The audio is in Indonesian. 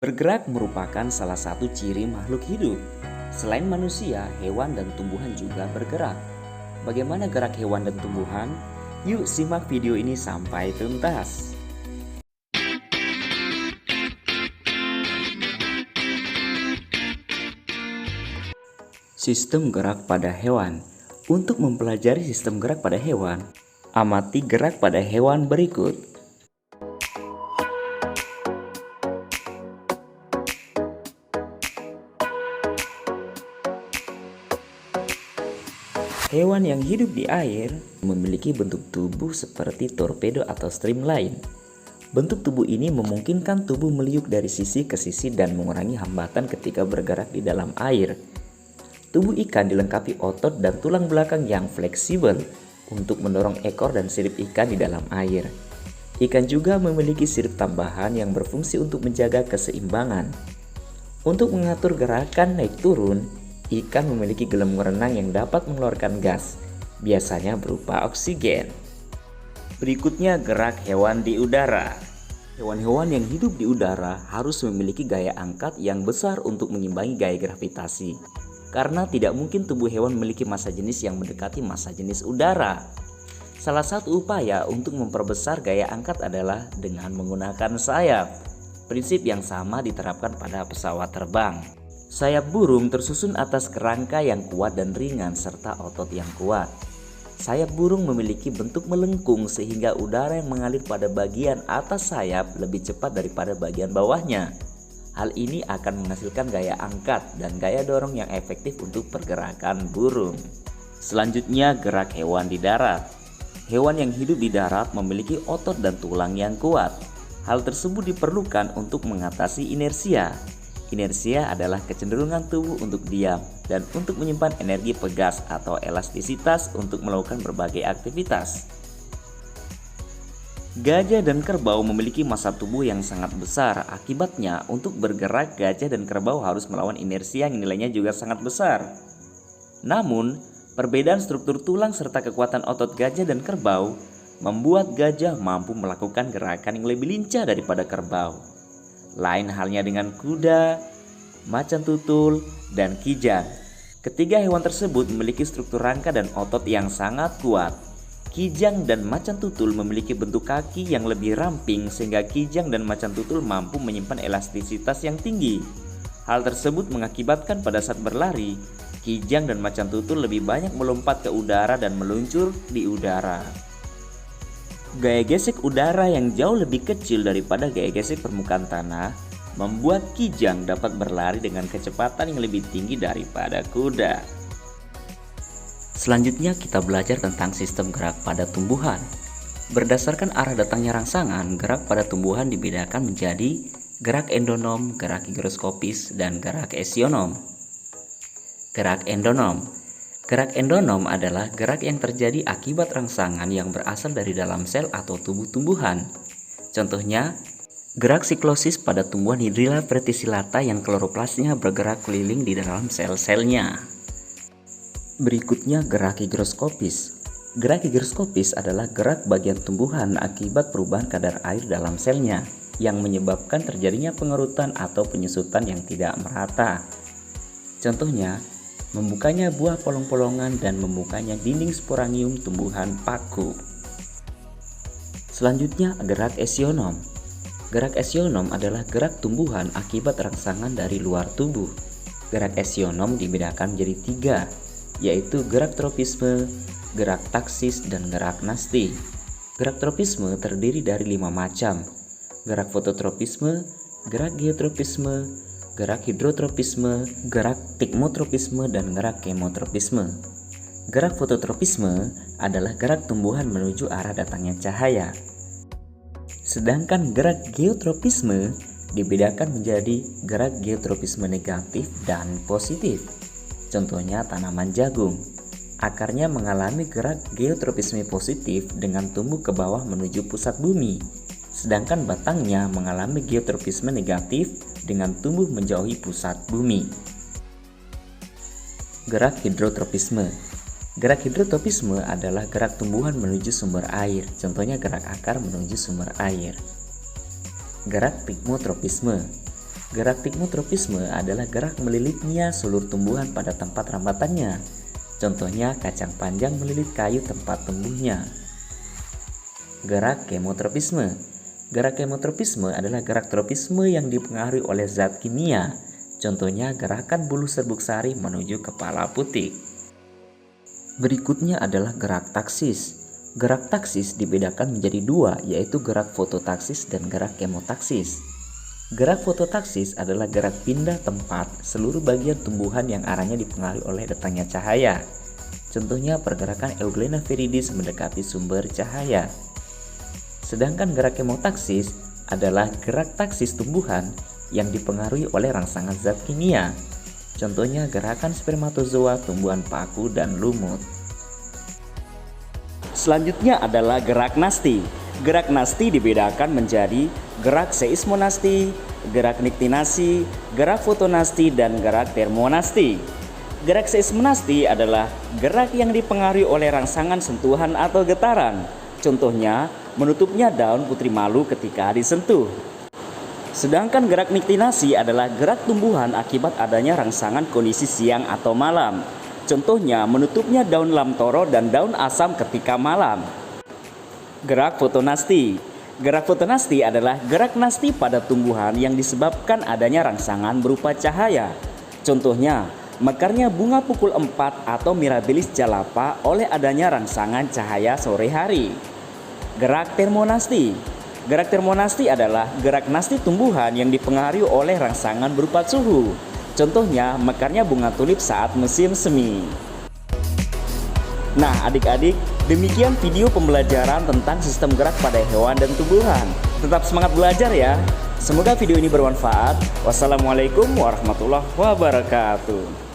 Bergerak merupakan salah satu ciri makhluk hidup. Selain manusia, hewan dan tumbuhan juga bergerak. Bagaimana gerak hewan dan tumbuhan? Yuk simak video ini sampai tuntas. Sistem gerak pada hewan. Untuk mempelajari sistem gerak pada hewan, amati gerak pada hewan berikut. Hewan yang hidup di air memiliki bentuk tubuh seperti torpedo atau streamline. Bentuk tubuh ini memungkinkan tubuh meliuk dari sisi ke sisi dan mengurangi hambatan ketika bergerak di dalam air. Tubuh ikan dilengkapi otot dan tulang belakang yang fleksibel untuk mendorong ekor dan sirip ikan di dalam air. Ikan juga memiliki sirip tambahan yang berfungsi untuk menjaga keseimbangan. Untuk mengatur gerakan naik turun, ikan memiliki gelembung renang yang dapat mengeluarkan gas, biasanya berupa oksigen. Berikutnya gerak hewan di udara. Hewan-hewan yang hidup di udara harus memiliki gaya angkat yang besar untuk mengimbangi gaya gravitasi. Karena tidak mungkin tubuh hewan memiliki massa jenis yang mendekati massa jenis udara. Salah satu upaya untuk memperbesar gaya angkat adalah dengan menggunakan sayap. Prinsip yang sama diterapkan pada pesawat terbang. Sayap burung tersusun atas kerangka yang kuat dan ringan serta otot yang kuat. Sayap burung memiliki bentuk melengkung sehingga udara yang mengalir pada bagian atas sayap lebih cepat daripada bagian bawahnya. Hal ini akan menghasilkan gaya angkat dan gaya dorong yang efektif untuk pergerakan burung. Selanjutnya gerak hewan di darat. Hewan yang hidup di darat memiliki otot dan tulang yang kuat. Hal tersebut diperlukan untuk mengatasi inersia. Inersia adalah kecenderungan tubuh untuk diam dan untuk menyimpan energi pegas atau elastisitas untuk melakukan berbagai aktivitas. Gajah dan kerbau memiliki massa tubuh yang sangat besar. Akibatnya, untuk bergerak gajah dan kerbau harus melawan inersia yang nilainya juga sangat besar. Namun, perbedaan struktur tulang serta kekuatan otot gajah dan kerbau membuat gajah mampu melakukan gerakan yang lebih lincah daripada kerbau. Lain halnya dengan kuda, macan tutul, dan kijang. Ketiga hewan tersebut memiliki struktur rangka dan otot yang sangat kuat. Kijang dan macan tutul memiliki bentuk kaki yang lebih ramping sehingga kijang dan macan tutul mampu menyimpan elastisitas yang tinggi. Hal tersebut mengakibatkan pada saat berlari, kijang dan macan tutul lebih banyak melompat ke udara dan meluncur di udara. Gaya gesek udara yang jauh lebih kecil daripada gaya gesek permukaan tanah membuat kijang dapat berlari dengan kecepatan yang lebih tinggi daripada kuda. Selanjutnya kita belajar tentang sistem gerak pada tumbuhan. Berdasarkan arah datangnya rangsangan, gerak pada tumbuhan dibedakan menjadi gerak endonom, gerak higroskopis, dan gerak esionom. Gerak endonom. Gerak endonom adalah gerak yang terjadi akibat rangsangan yang berasal dari dalam sel atau tubuh tumbuhan. Contohnya, gerak siklosis pada tumbuhan Hydrilla verticillata yang kloroplasnya bergerak keliling di dalam sel-selnya. Berikutnya gerak higroskopis. Gerak higroskopis adalah gerak bagian tumbuhan akibat perubahan kadar air dalam selnya yang menyebabkan terjadinya pengerutan atau penyusutan yang tidak merata. Contohnya, membukanya buah polong-polongan dan membukanya dinding sporangium tumbuhan paku. Selanjutnya gerak esionom. Gerak esionom adalah gerak tumbuhan akibat rangsangan dari luar tubuh. Gerak esionom dibedakan menjadi 3, yaitu gerak tropisme, gerak taksis, dan gerak nasti. Gerak tropisme terdiri dari 5 macam: gerak fototropisme, gerak geotropisme, gerak hidrotropisme, gerak tikmotropisme, dan gerak kemotropisme. Gerak fototropisme adalah gerak tumbuhan menuju arah datangnya cahaya. Sedangkan gerak geotropisme dibedakan menjadi gerak geotropisme negatif dan positif. Contohnya tanaman jagung. Akarnya mengalami gerak geotropisme positif dengan tumbuh ke bawah menuju pusat bumi. Sedangkan batangnya mengalami geotropisme negatif dengan tumbuh menjauhi pusat bumi. Gerak hidrotropisme. Gerak hidrotropisme adalah gerak tumbuhan menuju sumber air. Contohnya gerak akar menuju sumber air. Gerak tikmotropisme. Gerak tikmotropisme adalah gerak melilitnya seluruh tumbuhan pada tempat rambatannya. Contohnya kacang panjang melilit kayu tempat tumbuhnya. Gerak kemotropisme. Gerak kemotropisme adalah gerak tropisme yang dipengaruhi oleh zat kimia. Contohnya gerakan bulu serbuk sari menuju kepala putih. Berikutnya adalah gerak taksis. Gerak taksis dibedakan menjadi dua, yaitu gerak fototaksis dan gerak kemotaksis. Gerak fototaksis adalah gerak pindah tempat seluruh bagian tumbuhan yang arahnya dipengaruhi oleh datangnya cahaya. Contohnya pergerakan Euglena viridis mendekati sumber cahaya. Sedangkan gerak kemotaksis adalah gerak taksis tumbuhan yang dipengaruhi oleh rangsangan zat kimia. Contohnya gerakan spermatozoa, tumbuhan paku, dan lumut. Selanjutnya adalah gerak nasti. Gerak nasti dibedakan menjadi gerak seismonasti, gerak niktinasi, gerak fotonasti, dan gerak termonasti. Gerak seismonasti adalah gerak yang dipengaruhi oleh rangsangan sentuhan atau getaran. Contohnya, menutupnya daun putri malu ketika disentuh. Sedangkan gerak niktinasi adalah gerak tumbuhan akibat adanya rangsangan kondisi siang atau malam. Contohnya, menutupnya daun lamtoro dan daun asam ketika malam. Gerak fotonasti. Gerak fotonasti adalah gerak nasti pada tumbuhan yang disebabkan adanya rangsangan berupa cahaya. Contohnya, mekarnya bunga pukul 4 atau Mirabilis jalapa oleh adanya rangsangan cahaya sore hari. Gerak termonasti. Gerak termonasti adalah gerak nasti tumbuhan yang dipengaruhi oleh rangsangan berupa suhu. Contohnya, mekarnya bunga tulip saat musim semi. Nah, adik-adik, demikian video pembelajaran tentang sistem gerak pada hewan dan tumbuhan. Tetap semangat belajar ya. Semoga video ini bermanfaat. Wassalamualaikum warahmatullahi wabarakatuh.